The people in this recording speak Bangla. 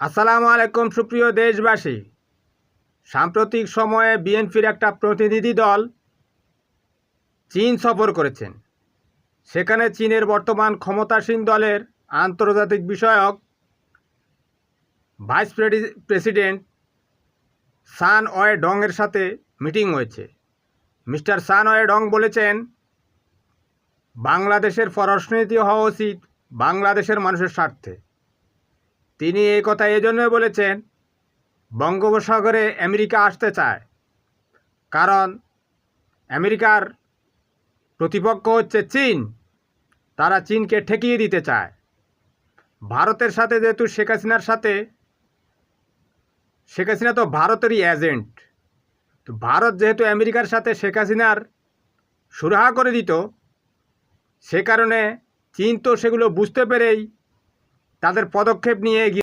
আসসালামু আলাইকুম সুপ্রিয় দেশবাসী। সাম্প্রতিক সময়ে বিএনপির একটা প্রতিনিধি দল চীন সফর করেছেন। সেখানে চীনের বর্তমান ক্ষমতাসীন দলের আন্তর্জাতিক বিষয়ক ভাইস প্রেসিডেন্ট সান ওয়ে ডংয়ের সাথে মিটিং হয়েছে। মিস্টার সান ওয়ে ডং বলেছেন, বাংলাদেশের পররাষ্ট্রনীতি হওয়া উচিত বাংলাদেশের মানুষের স্বার্থে। তিনি এই কথা এজন্যই বলেছেন, বঙ্গোপসাগরে আমেরিকা আসতে চায়, কারণ আমেরিকার প্রতিপক্ষ হচ্ছে চীন। তারা চীনকে ঠেকিয়ে দিতে চায়। ভারতের সাথে যেহেতু শেখ হাসিনা তো ভারতেরই এজেন্ট, তো ভারত যেহেতু আমেরিকার সাথে শেখ হাসিনার সুরাহা করে দিত, সে কারণে চীন তো সেগুলো বুঝতে পেরেই তাদের পদক্ষেপ নিয়ে